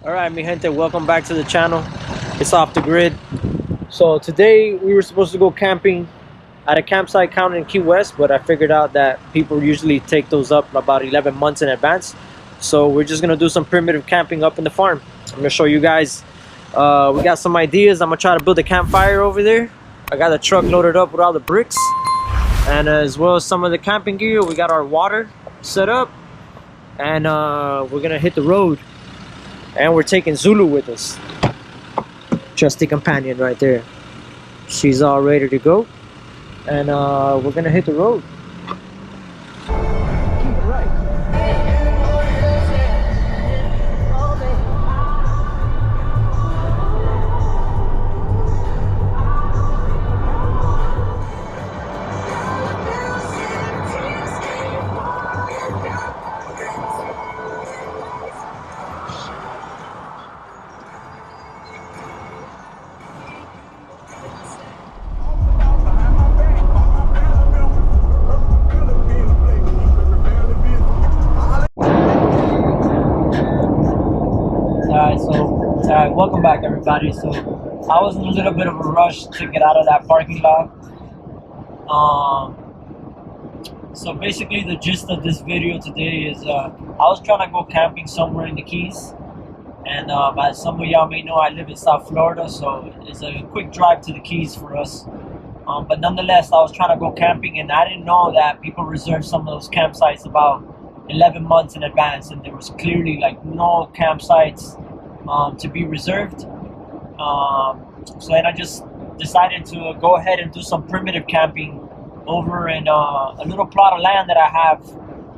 Alright, mi gente, welcome back to the channel. It's Off the Grid. So today we were supposed to go camping at a campsite county in Key West, but I figured out that people usually take those up about 11 months in advance. So we're just gonna do some primitive camping up in the farm. I'm gonna show you guys. We got some ideas. I'm gonna try to build a campfire over there. I got the truck loaded up with all the bricks, and as well as some of the camping gear. We got our water set up, and we're gonna hit the road. And we're taking Zulu with us. Trusty companion right there. She's all ready to go. And we're gonna hit the road. Welcome back, everybody. So I was in a little bit of a rush to get out of that parking lot. So basically, the gist of this video today is I was trying to go camping somewhere in the Keys, and as some of y'all may know, I live in South Florida, so it's a quick drive to the Keys for us. But nonetheless, I was trying to go camping, and I didn't know that people reserve some of those campsites about 11 months in advance, and there was clearly like no campsites to be reserved. So then I just decided to go ahead and do some primitive camping over in a little plot of land that I have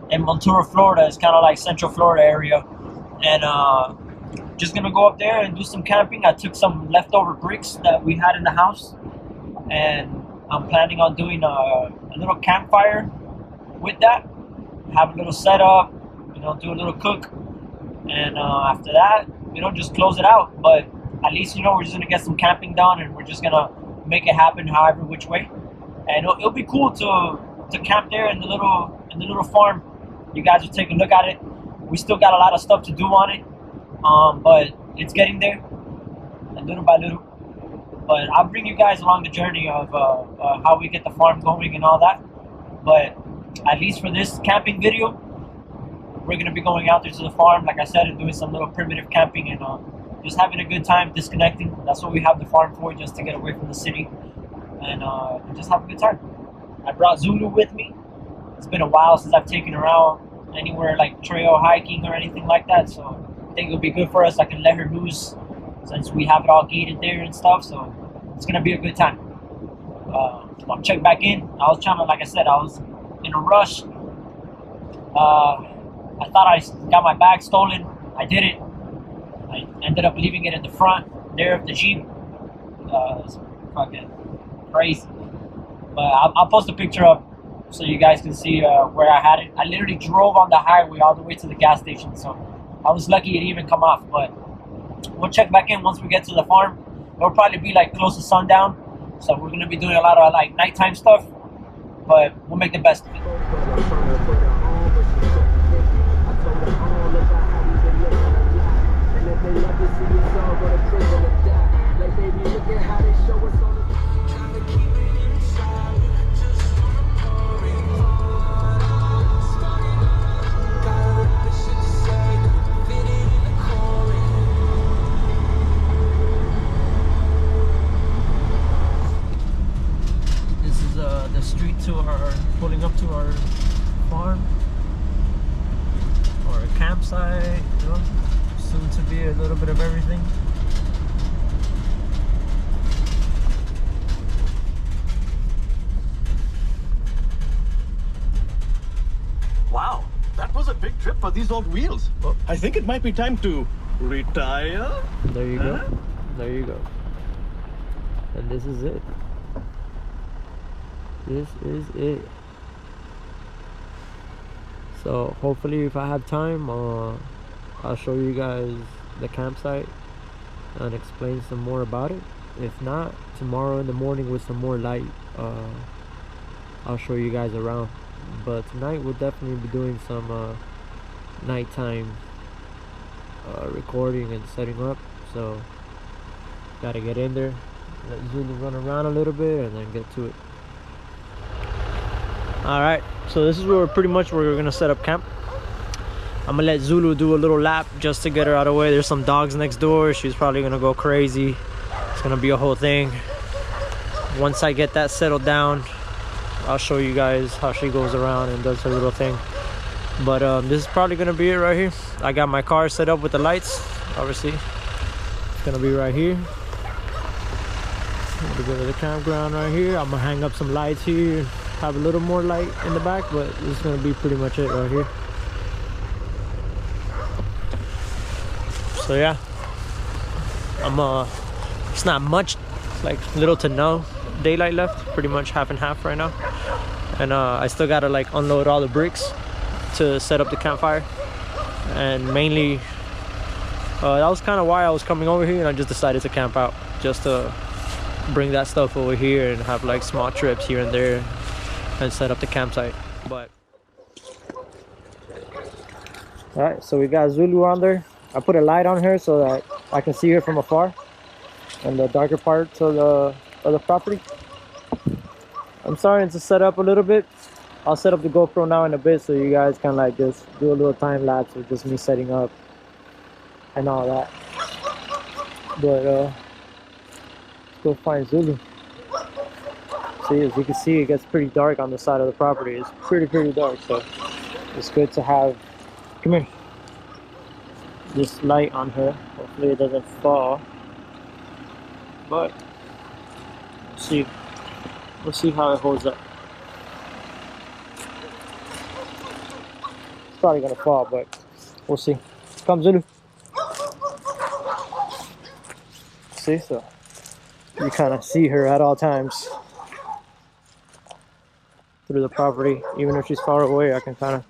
in Montura, Florida. It's kind of like Central Florida area, and just gonna go up there and do some camping. I took some leftover bricks that we had in the house, and I'm planning on doing a little campfire with that. Have a little setup, do a little cook, and after that, just close it out. But at least, we're just gonna get some camping done, and we're just gonna make it happen however which way. And it'll be cool to camp there in the little farm. You guys will take a look at it. We still got a lot of stuff to do on it, but it's getting there, and little by little. But I'll bring you guys along the journey of how we get the farm going and all that. But at least for this camping video, we're going to be going out there to the farm, like I said, and doing some little primitive camping and just having a good time, disconnecting. That's what we have the farm for, just to get away from the city and just have a good time. I brought Zulu with me. It's been a while since I've taken her out anywhere like trail hiking or anything like that, so I think it'll be good for us. I can let her loose since we have it all gated there and stuff, so it's going to be a good time. I'll check back in. I was trying to, like I said, I was in a rush. I thought I got my bag stolen. I didn't. I ended up leaving it in the front there of the Jeep. It's fucking crazy. But I'll post a picture up so you guys can see where I had it. I literally drove on the highway all the way to the gas station, so I was lucky it didn't even come off. But we'll check back in once we get to the farm. It'll probably be like close to sundown, so we're gonna be doing a lot of like nighttime stuff. But we'll make the best of it. The street to our pulling up to our farm or a campsite, soon to be a little bit of everything. Wow, that was a big trip for these old wheels. Oh. I think it might be time to retire. There you go. There you go. And this is it. This is it. So hopefully if I have time, I'll show you guys the campsite and explain some more about it. If not, tomorrow in the morning with some more light, I'll show you guys around. But tonight we'll definitely be doing some nighttime recording and setting up, so gotta get in there, let Zulu run around a little bit, and then get to it. All right, so this is where we're gonna set up camp. I'm gonna let Zulu do a little lap just to get her out of the way. There's some dogs next door. She's probably gonna go crazy. It's gonna be a whole thing. Once I get that settled down, I'll show you guys how she goes around and does her little thing. But this is probably gonna be it right here. I got my car set up with the lights, obviously. It's gonna be right here. A little bit of the campground right here. I'm gonna hang up some lights here, have a little more light in the back, but this is gonna be pretty much it right here. So yeah, it's not much, like little to no daylight left, pretty much half and half right now. And I still gotta like unload all the bricks to set up the campfire. And mainly, that was kind of why I was coming over here, and I just decided to camp out, just to bring that stuff over here and have like small trips here and there and set up the campsite. But all right, so we got Zulu on there. I put a light on her so that I can see her from afar and the darker parts of the property. I'm starting to set up a little bit. I'll set up the GoPro now in a bit so you guys can like just do a little time lapse of just me setting up and all that. But let's go find Zulu. See, as you can see, it gets pretty dark on the side of the property. It's pretty dark, so it's good to have, come here, this light on her. Hopefully it doesn't fall, but we'll see how it holds up. It's probably gonna fall, but we'll see. Come, Zulu. See, so you kind of see her at all times through the property. Even if she's far away, I can kind of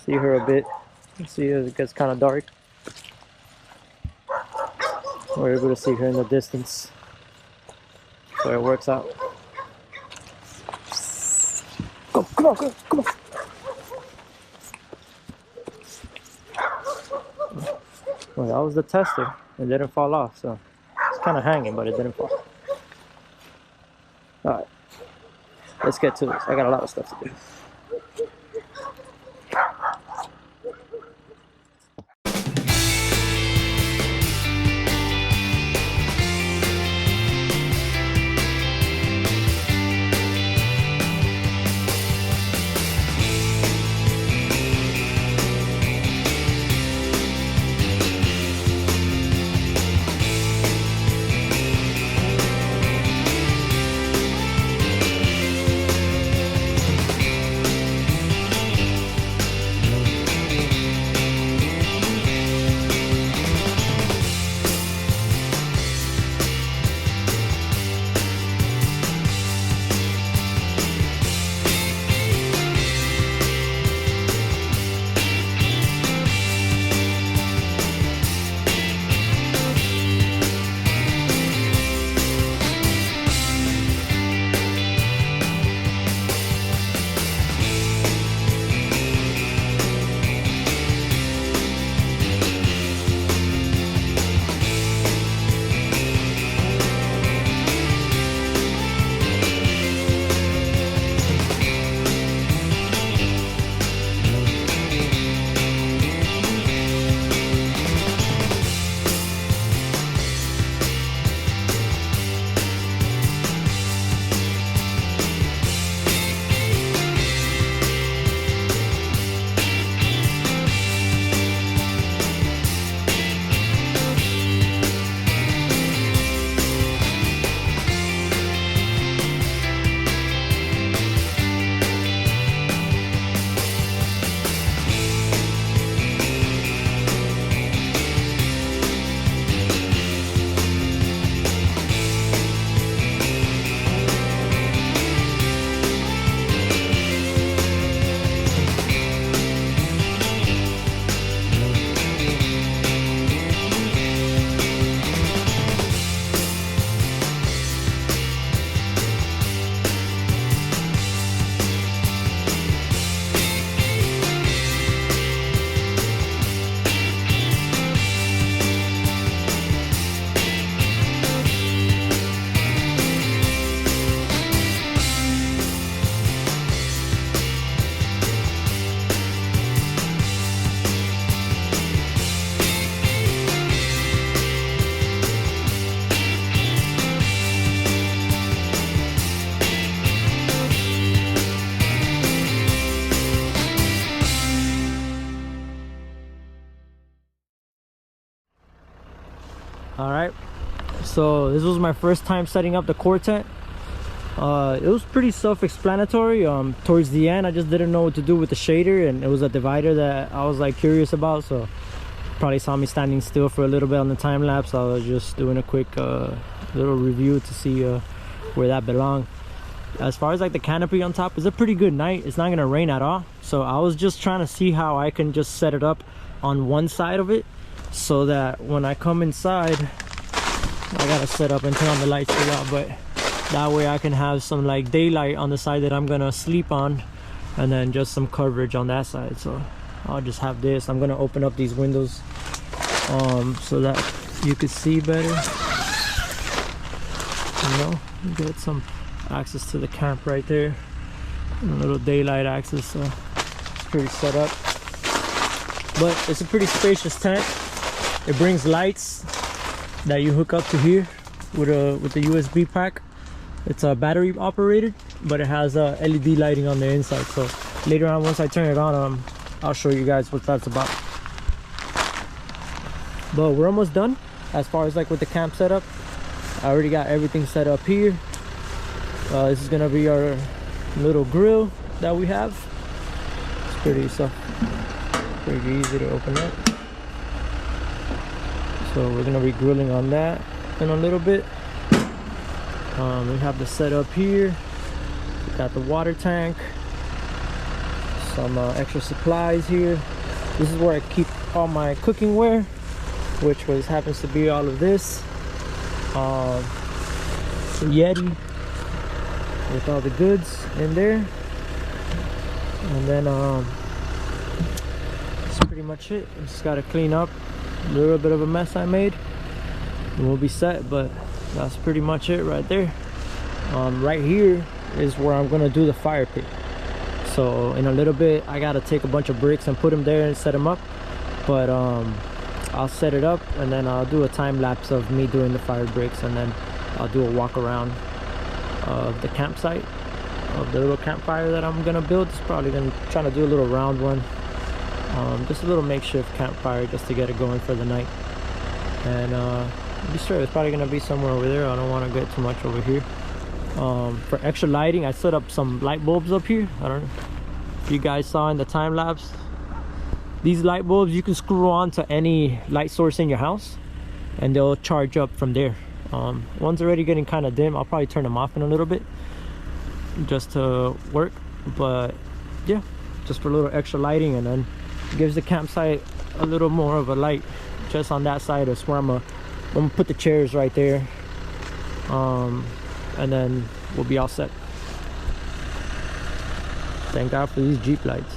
see her a bit. See, as it gets kind of dark, we're able to see her in the distance, so it works out. Come on. Well, that was the tester. It didn't fall off, so it's kind of hanging, but it didn't fall. All right, let's get to this. I got a lot of stuff to do. All right, so this was my first time setting up the core tent. It was pretty self-explanatory. Towards the end, I just didn't know what to do with the shader, and it was a divider that I was like curious about. So probably saw me standing still for a little bit on the time lapse. I was just doing a quick little review to see where that belonged. As far as like the canopy on top, it's a pretty good night. It's not gonna rain at all, so I was just trying to see how I can just set it up on one side of it, so that when I come inside, I gotta set up and turn on the lights for y'all, but that way I can have some like daylight on the side that I'm gonna sleep on, and then just some coverage on that side. So I'll just have this. I'm gonna open up these windows so that you could see better, you know, get some access to the camp right there, and a little daylight access. So it's pretty set up, but it's a pretty spacious tent. It brings lights that you hook up to here with the USB pack. It's a battery operated, but it has LED lighting on the inside. So later on, once I turn it on, I'll show you guys what that's about. But we're almost done as far as like with the camp setup. I already got everything set up here. This is gonna be our little grill that we have. It's pretty easy to open up. So we're gonna be grilling on that in a little bit. We have the setup here. We got the water tank, some extra supplies here. This is where I keep all my cooking ware, which happens to be all of this. Yeti with all the goods in there, and then that's pretty much it. Just gotta clean up a little bit of a mess I made, and we'll be set. But that's pretty much it right there. Right here is where I'm gonna do the fire pit. So in a little bit, I gotta take a bunch of bricks and put them there and set them up. But I'll set it up, and then I'll do a time lapse of me doing the fire bricks, and then I'll do a walk around of the campsite, of the little campfire that I'm gonna build. It's probably gonna try to do a little round one, just a little makeshift campfire just to get it going for the night. And be sure it's probably gonna be somewhere over there. I don't want to get too much over here. For extra lighting, I set up some light bulbs up here. I don't know if you guys saw in the time lapse. These light bulbs, you can screw on to any light source in your house, and they'll charge up from there. One's already getting kind of dim. I'll probably turn them off in a little bit just to work, but yeah, just for a little extra lighting, and then gives the campsite a little more of a light. Just on that side is where I'm gonna put the chairs right there, and then we'll be all set. Thank God for these Jeep lights.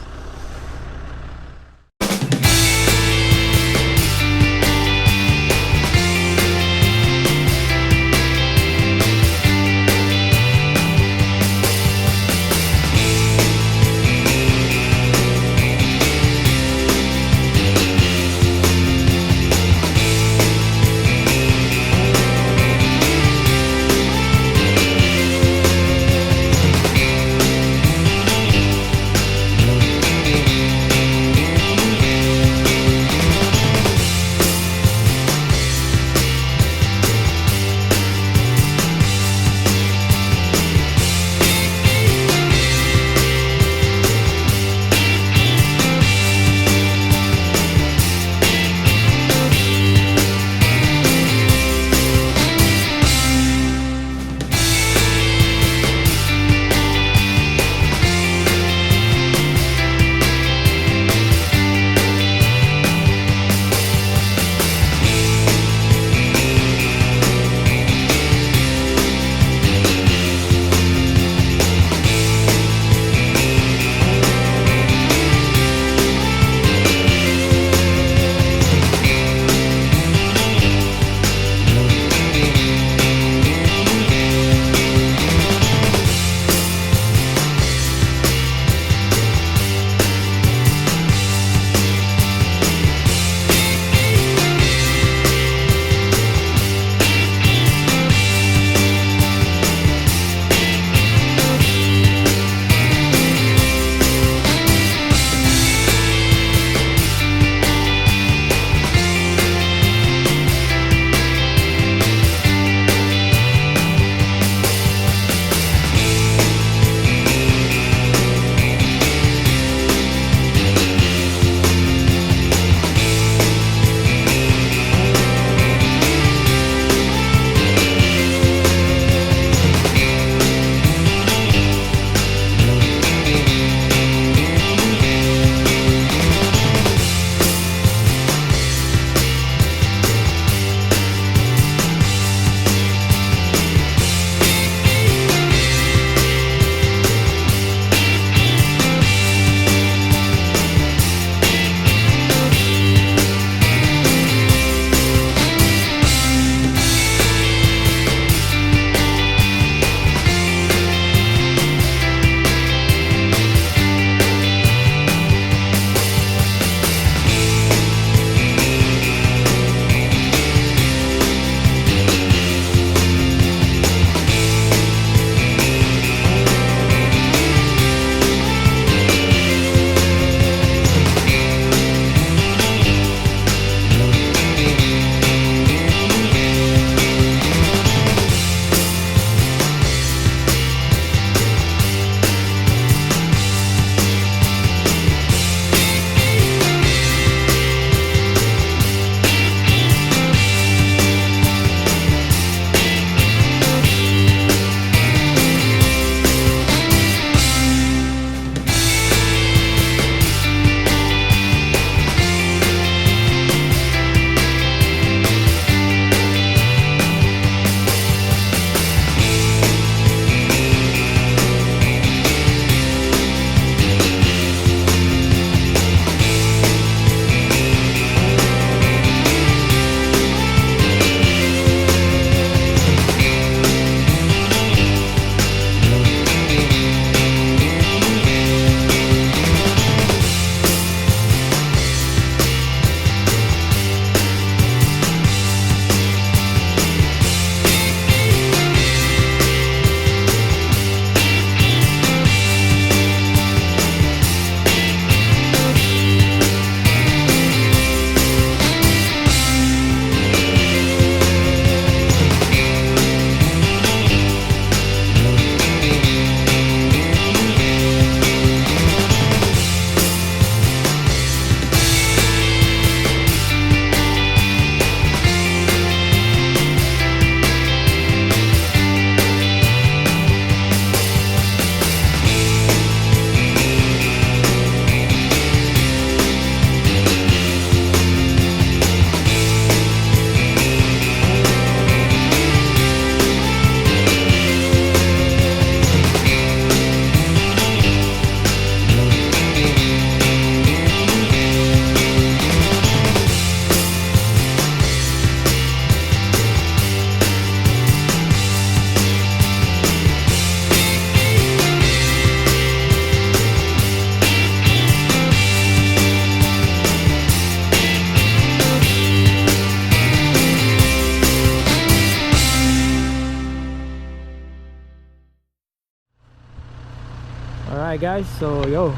right guys, so yo,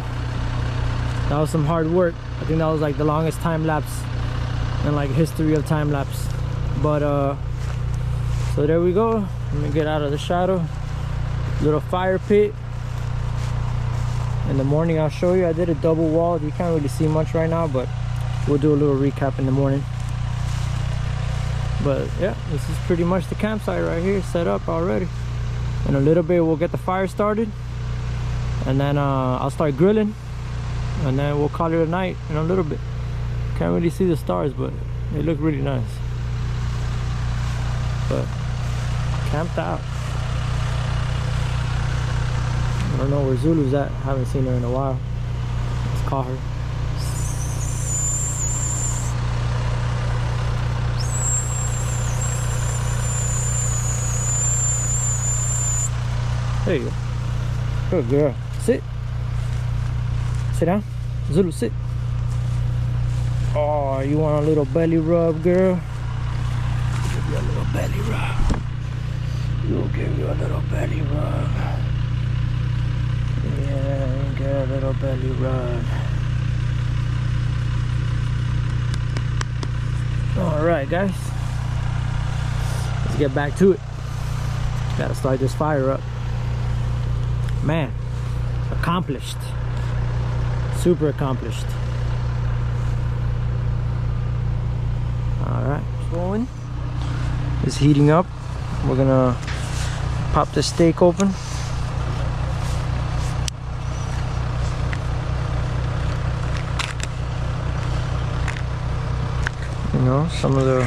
that was some hard work. I think that was like the longest time lapse in like history of time lapse. But so there we go. Let me get out of the shadow. Little fire pit. In the morning I'll show you. I did a double wall. You can't really see much right now, but we'll do a little recap in the morning. But yeah, this is pretty much the campsite right here, set up already. In a little bit we'll get the fire started, and then I'll start grilling, and then we'll call it a night in a little bit. Can't really see the stars, but they look really nice. But camped out. I don't know where Zulu's at. Haven't seen her in a while. Let's call her. There you go. Good girl. Sit. Sit down. Zulu, sit. Oh, you want a little belly rub, girl? Give you a little belly rub. We'll give you a little belly rub. Yeah, get a little belly rub. Alright guys, let's get back to it. Gotta start this fire up. Man, accomplished. Super accomplished. Alright, going. It's heating up. We're gonna pop the steak open. You know, some of the,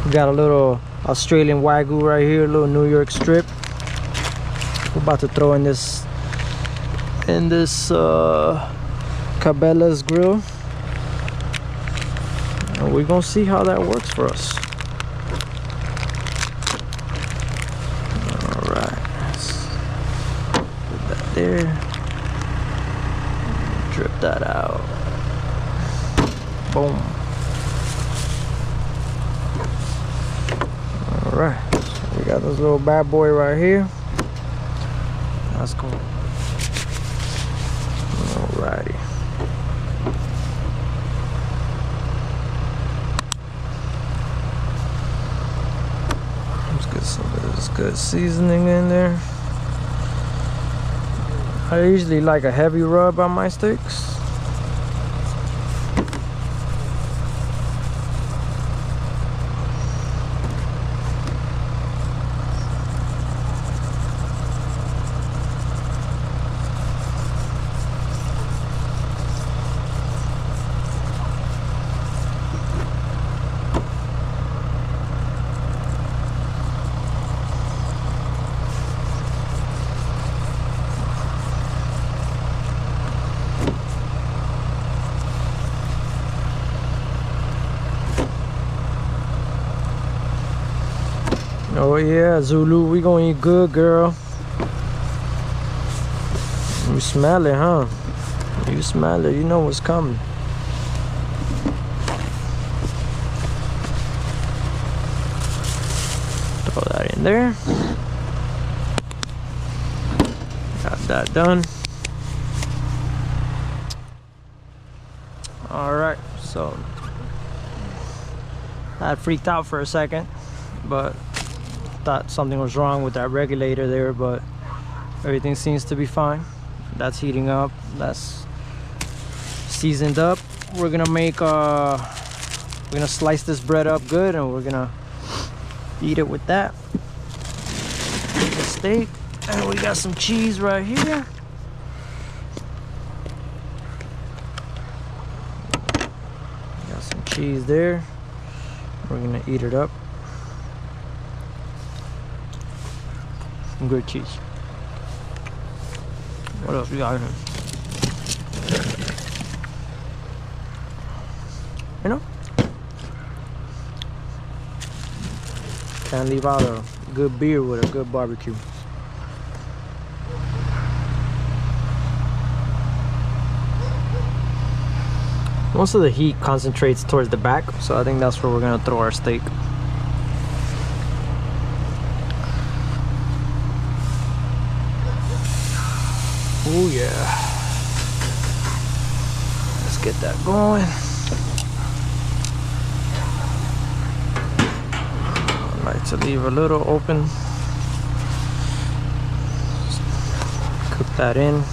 we got a little Australian Wagyu right here, a little New York strip. We're about to throw in this Cabela's grill, and we're gonna see how that works for us. All right, put that there, drip that out. Boom. All right, so we got this little bad boy right here. Let's go. Alrighty. Let's get some of this good seasoning in there. I usually like a heavy rub on my steaks. Oh yeah, Zulu, we gonna eat good, girl. You smell it, huh? You smell it, you know what's coming. Throw that in there. Got that done. Alright, so I freaked out for a second, but thought something was wrong with that regulator there, but everything seems to be fine. That's heating up, that's seasoned up. We're gonna make we're gonna slice this bread up good, and we're gonna eat it with that. The steak, and we got some cheese right here. Got some cheese there. We're gonna eat it up. Some good cheese. What else we got here? You know, can't leave out a good beer with a good barbecue. Most of the heat concentrates towards the back, so I think that's where we're gonna throw our steak. Oh yeah. Let's get that going. I like to leave a little open. Just cook that in.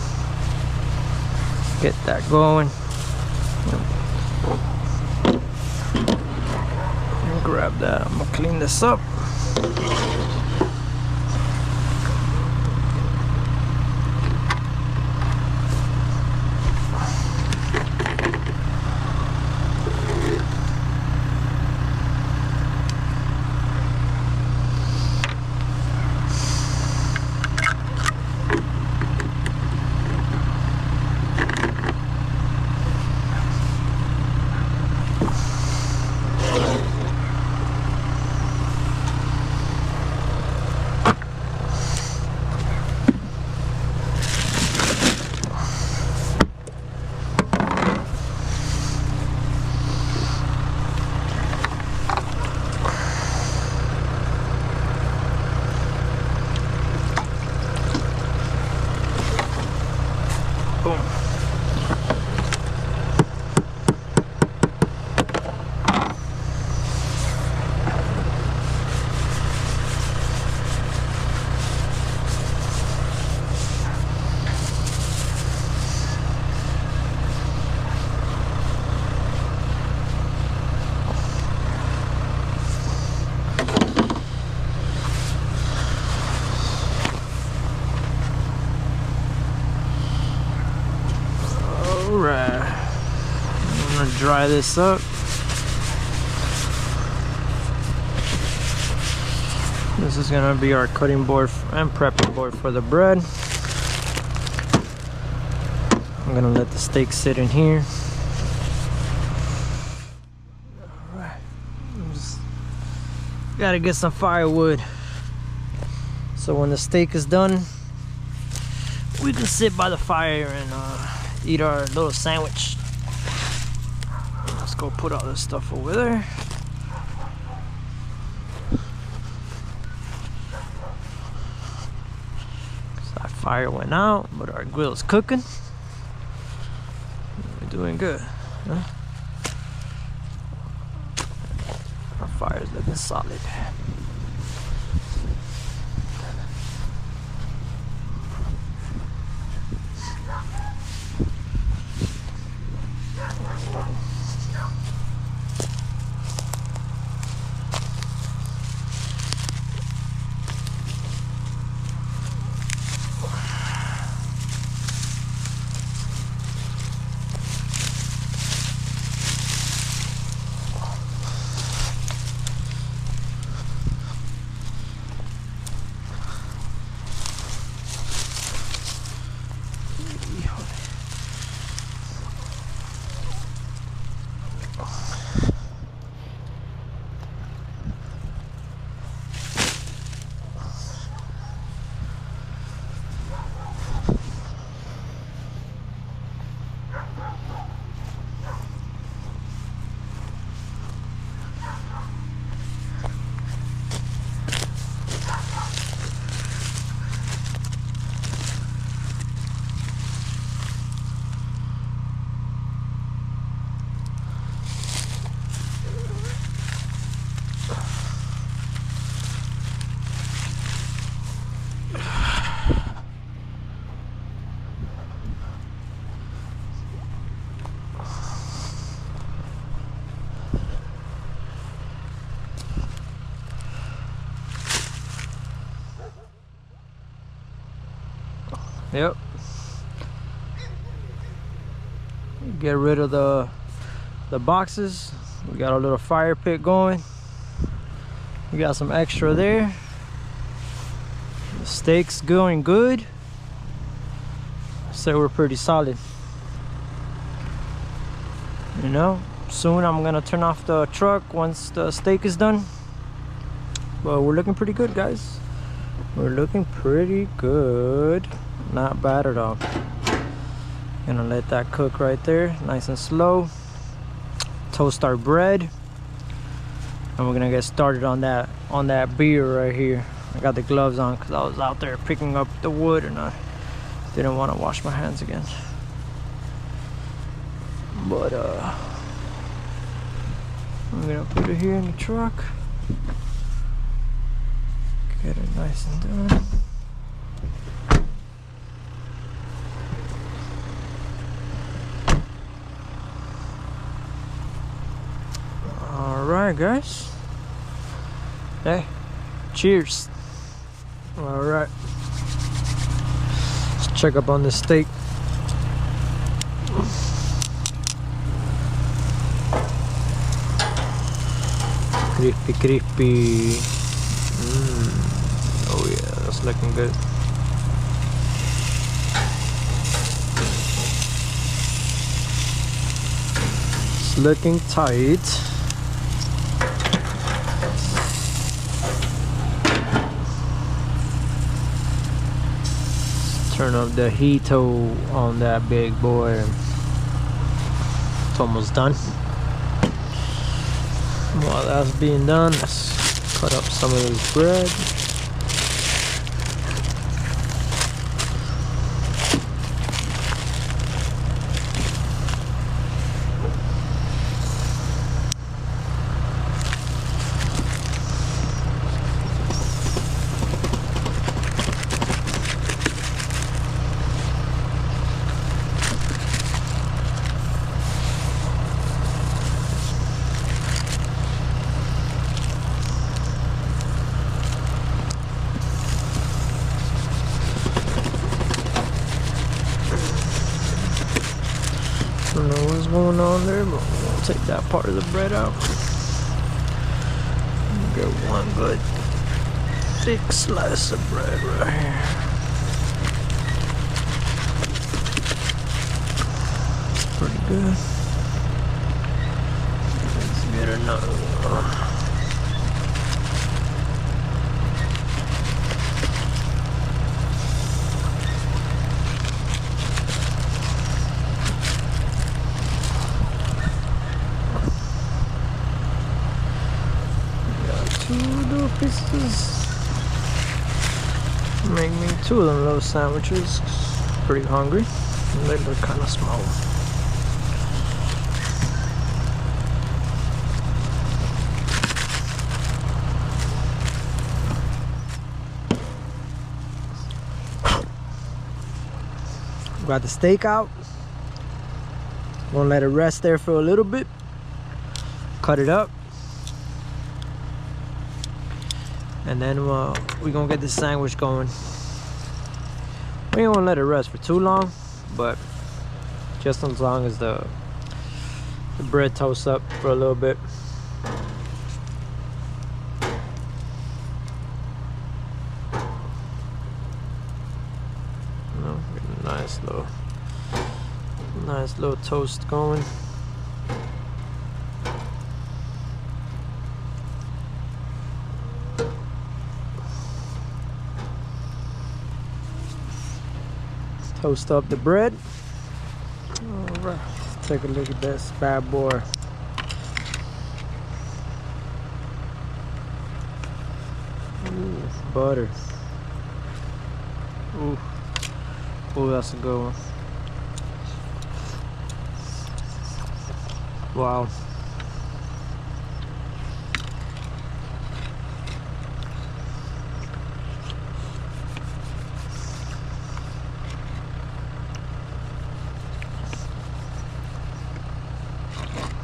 Get that going. And grab that. I'm gonna clean this up. Boom. Alright, I'm gonna dry this up. This is gonna be our cutting board and prepping board for the bread. I'm gonna let the steak sit in here. Alright, gotta get some firewood. So when the steak is done, we can sit by the fire and eat our little sandwich. Let's go put all this stuff over there. So that fire went out, but our grill's cooking. We're doing good. Huh? Our fire's looking solid. Yep. Get rid of the boxes. We got a little fire pit going. We got some extra there. The steak's going good. So we're pretty solid. You know, soon I'm gonna turn off the truck once the steak is done. But we're looking pretty good, guys. We're looking pretty good. Not bad at all. Gonna let that cook right there, nice and slow. Toast our bread, and we're gonna get started on that beer right here. I got the gloves on because I was out there picking up the wood and I Didn't want to wash my hands again. But I'm gonna put it here in the truck. Get it nice and done. Alright guys. Hey, cheers. Alright. Let's check up on this steak. Crispy, crispy. Oh yeah, that's looking good. It's looking tight. Turn up the heat on that big boy. It's almost done. While that's being done, let's cut up some of this bread. I don't know what's going on there, but we'll take that part of the bread out. Get one good thick slice of bread right here. It's pretty good. Let's get another one. Two little pieces. Make me two of them little sandwiches. Pretty hungry. And they look kind of small. Got the steak out. Gonna let it rest there for a little bit. Cut it up. And then we're gonna get this sandwich going. We ain't gonna let it rest for too long, but just as long as the bread toasts up for a little bit. You know, get a nice little toast going. Toast up the bread. All right, let's take a look at this bad boy. Ooh, butter. Ooh, ooh, that's a good one. Wow.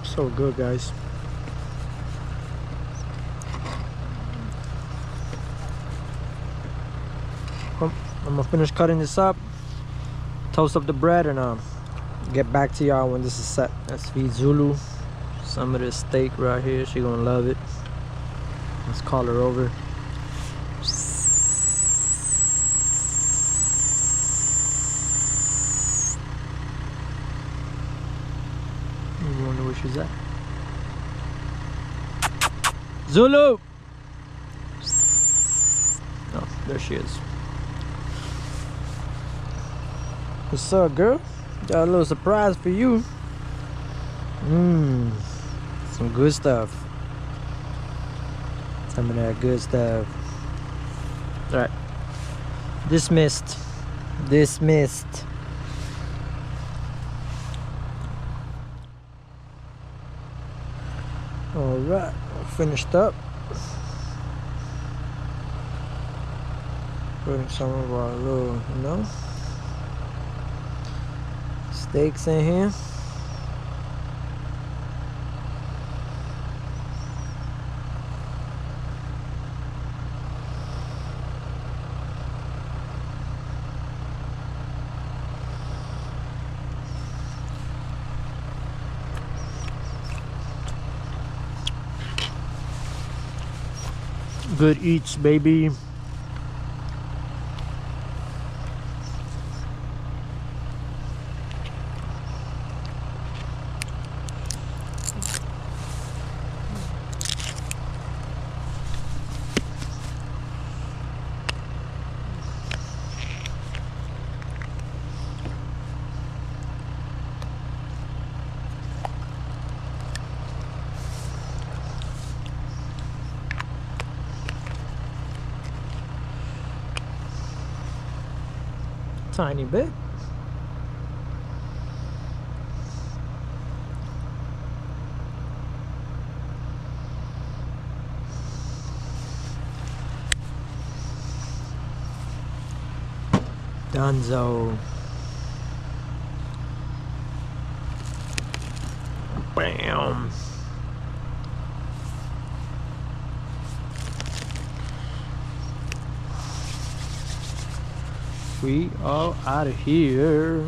So good, guys. Well, I'm gonna finish cutting this up, toast up the bread, and get back to y'all when this is set. Let's feed Zulu some of this steak right here. She gonna love it. Let's call her over. I wonder where she's at. Zulu! Oh, there she is. What's up, girl? Got a little surprise for you. Some good stuff. Some of that good stuff. Alright. Dismissed. Dismissed. Alright, finished up. Putting some of our little, steaks in here. Good eats, baby. Tiny bit. Dunzo. Bam. We are out of here.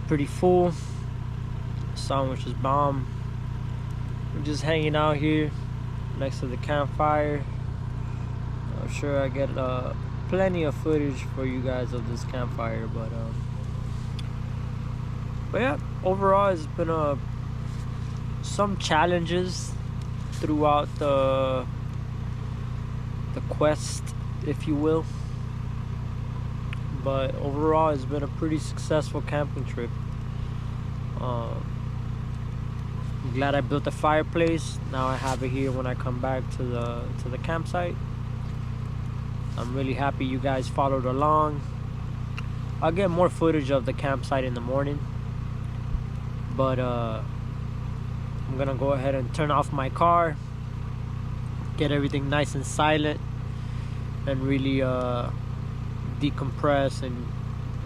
Pretty full. Sandwich is bomb. We're just hanging out here next to the campfire. I'm sure I get plenty of footage for you guys of this campfire, but yeah, overall it's been some challenges throughout the quest, if you will. But overall, it's been a pretty successful camping trip. I'm glad I built a fireplace. Now I have it here when I come back to the campsite. I'm really happy you guys followed along. I'll get more footage of the campsite in the morning. But I'm gonna go ahead and turn off my car, get everything nice and silent, and really decompress and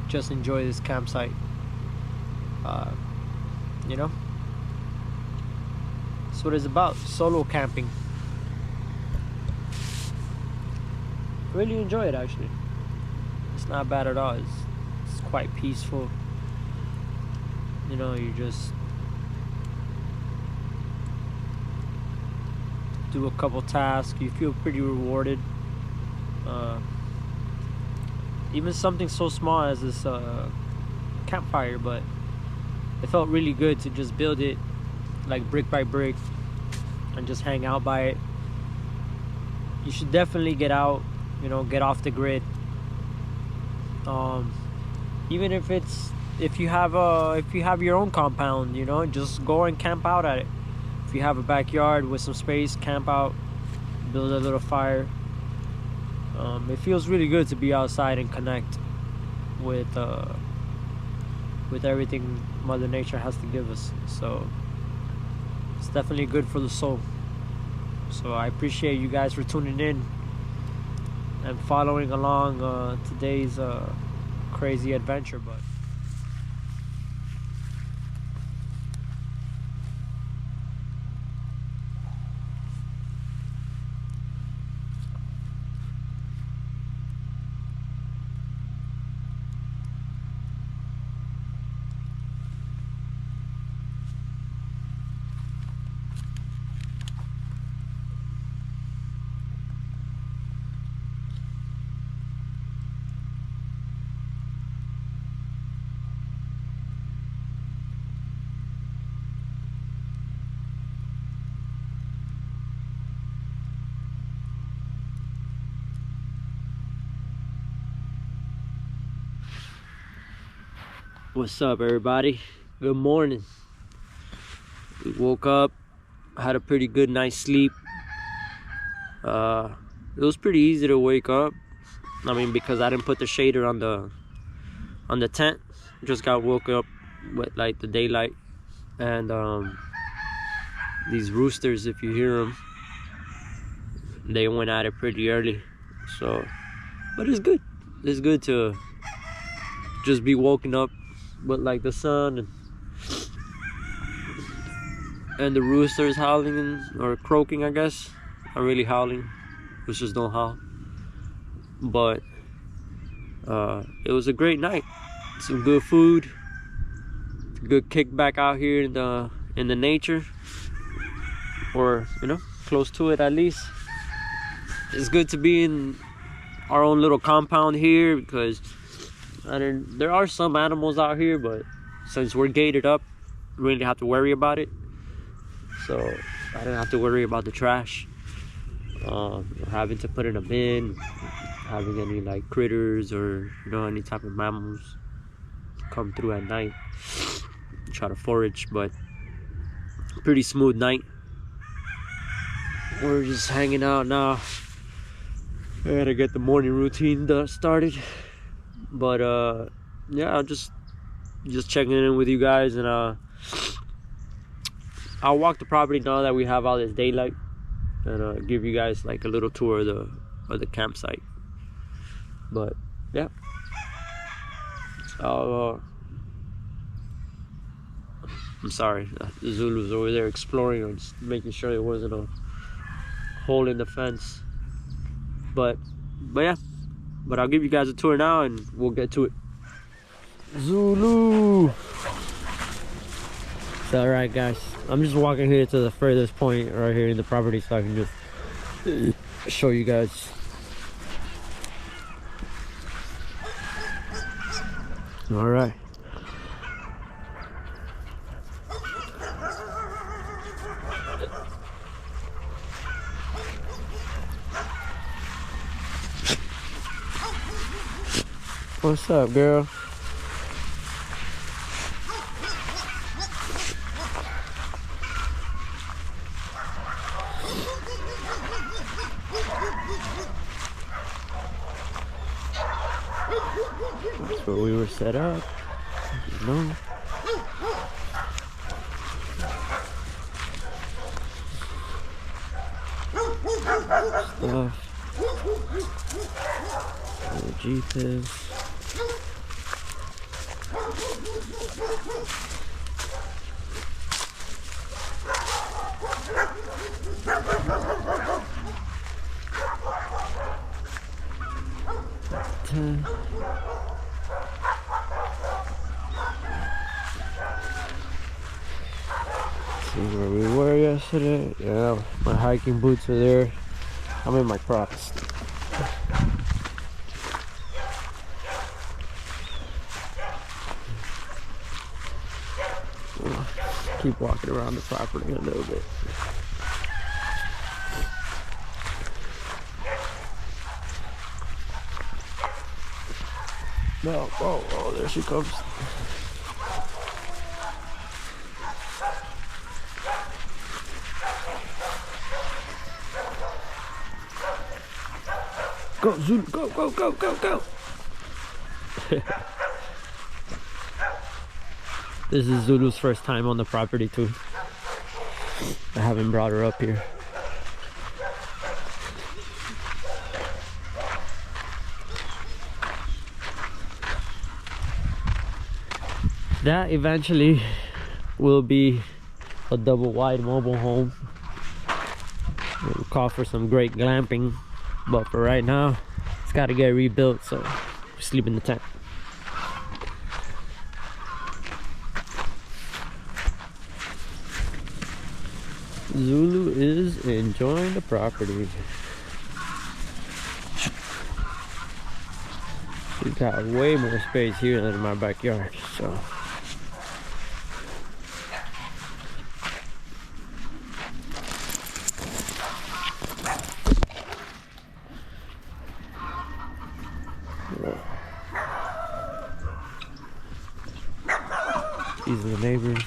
just enjoy this campsite. That's what it's about. Solo camping. Really enjoy it, actually. It's not bad at all. It's quite peaceful. You just do a couple tasks, you feel pretty rewarded. Even something so small as this campfire, but it felt really good to just build it like brick by brick and just hang out by it. You should definitely get out, you know, get off the grid. Even if you have your own compound, you know, just go and camp out at it. If you have a backyard with some space, camp out, build a little fire. It feels really good to be outside and connect with everything Mother Nature has to give us. So it's definitely good for the soul. So I appreciate you guys for tuning in and following along today's crazy adventure. But what's up, everybody? Good morning. We woke up, had a pretty good night's sleep. It was pretty easy to wake up. I mean, because I didn't put the shader on the tent. Just got woke up with like the daylight, and these roosters, if you hear them, they went at it pretty early. So, but it's good. It's good to just be woken up with like the sun and the roosters howling or croaking, I guess. Not really howling, roosters don't howl. But it was a great night. Some good food, good kickback out here in the nature, or you know, close to it at least. It's good to be in our own little compound here, because there are some animals out here, but since we're gated up, we really have to worry about it. So I didn't have to worry about the trash, having to put in a bin, having any like critters or, you know, any type of mammals come through at night, try to forage. But pretty smooth night. We're just hanging out now. I gotta get the morning routine started. But yeah, I'll just checking in with you guys, and I'll walk the property now that we have all this daylight, and give you guys like a little tour of the campsite. But yeah, I'm sorry, the Zulu's over there exploring or just making sure there wasn't a hole in the fence. But yeah, but I'll give you guys a tour now and we'll get to it. Zulu! It's alright, guys. I'm just walking here to the furthest point right here in the property so I can just show you guys. Alright. What's up, girl? That's where we were set up. No. Stuff. The Jeep is. See where we were yesterday. Yeah, my hiking boots are there. I'm in my Crocs. Keep walking around the property a little bit. No, oh, there she comes. Go, Zulu, go, go, go, go, go. This is Zulu's first time on the property too. I haven't brought her up here. That eventually will be a double wide mobile home. It'll call for some great glamping, but for right now, it's got to get rebuilt, so we sleep in the tent. Zulu is enjoying the property. She's got way more space here than in my backyard, so. These are the neighbors.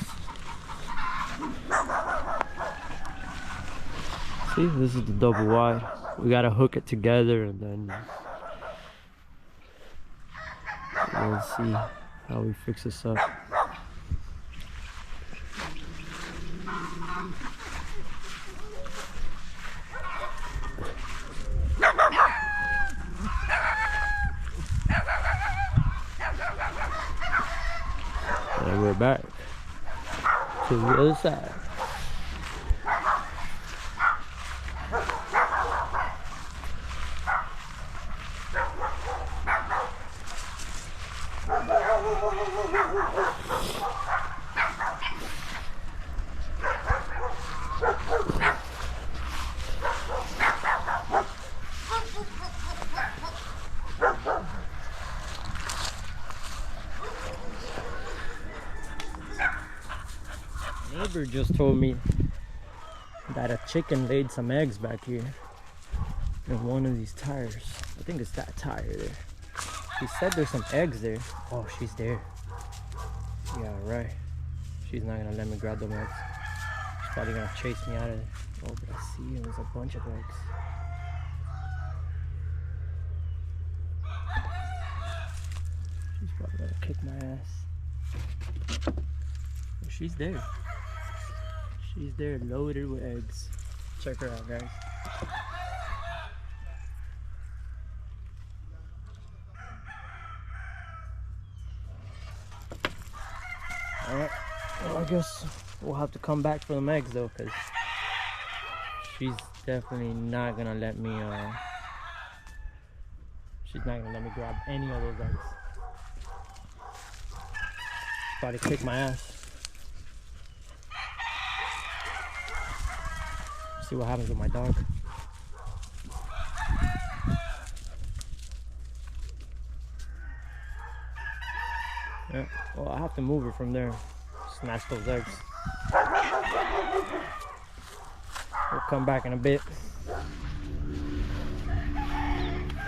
See, this is the double wide. We gotta hook it together and then we'll see how we fix this up. And we're back to the other side. Neighbor just told me that a chicken laid some eggs back here in one of these tires. I think it's that tire there. She said there's some eggs there. Oh, she's there. Yeah, right. She's not gonna let me grab them eggs. She's probably gonna chase me out of there. Oh, but I see there's a bunch of eggs. She's probably gonna kick my ass. Oh, she's there. She's there loaded with eggs. Check her out, guys. Alright, well, I guess we'll have to come back for them eggs though, because she's definitely not gonna let me she's not gonna let me grab any of those eggs. She's about to kick my ass. See what happens with my dog. Yeah, well, I have to move her from there. Snatch those eggs. We'll come back in a bit.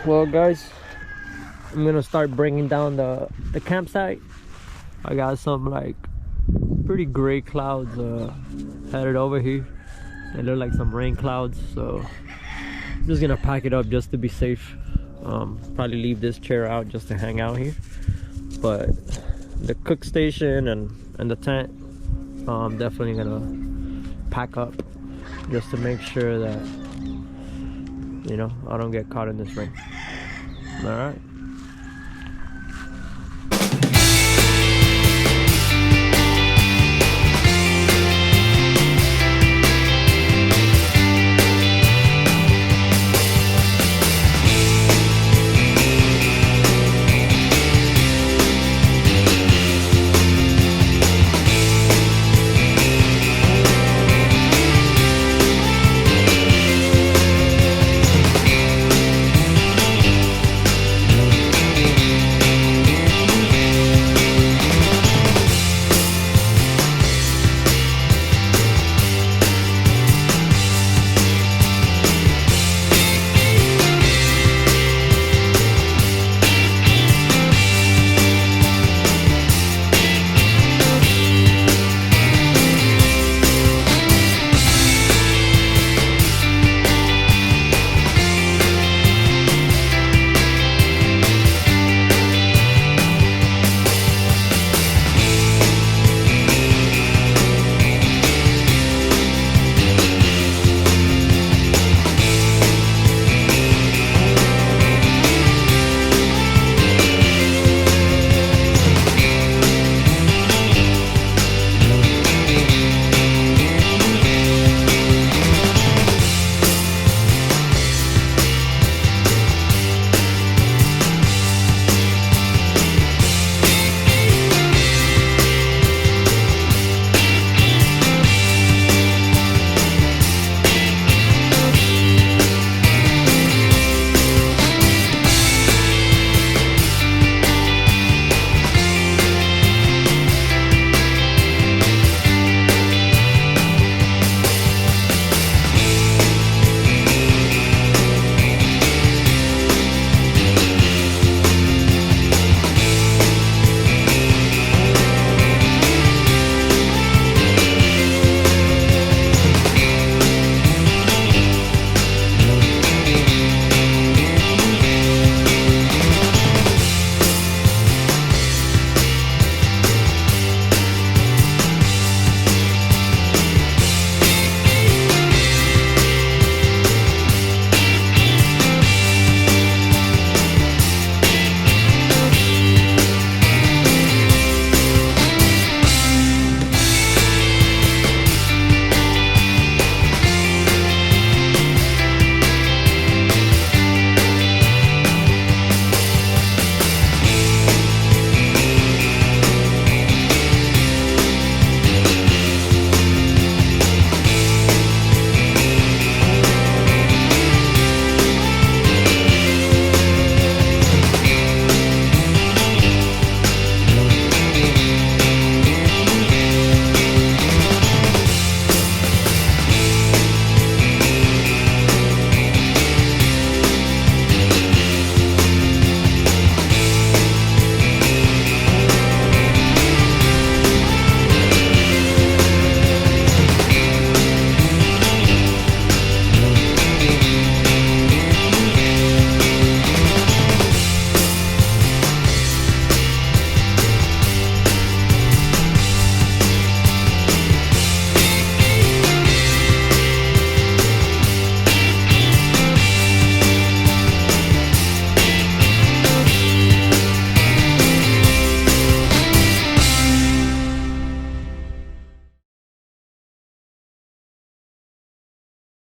Well, guys, I'm gonna start bringing down the campsite. I got some like pretty gray clouds headed over here. They look like some rain clouds, so I'm just gonna pack it up just to be safe. Probably leave this chair out just to hang out here, but the cook station and the tent, I'm definitely gonna pack up just to make sure that, you know, I don't get caught in this rain. All right.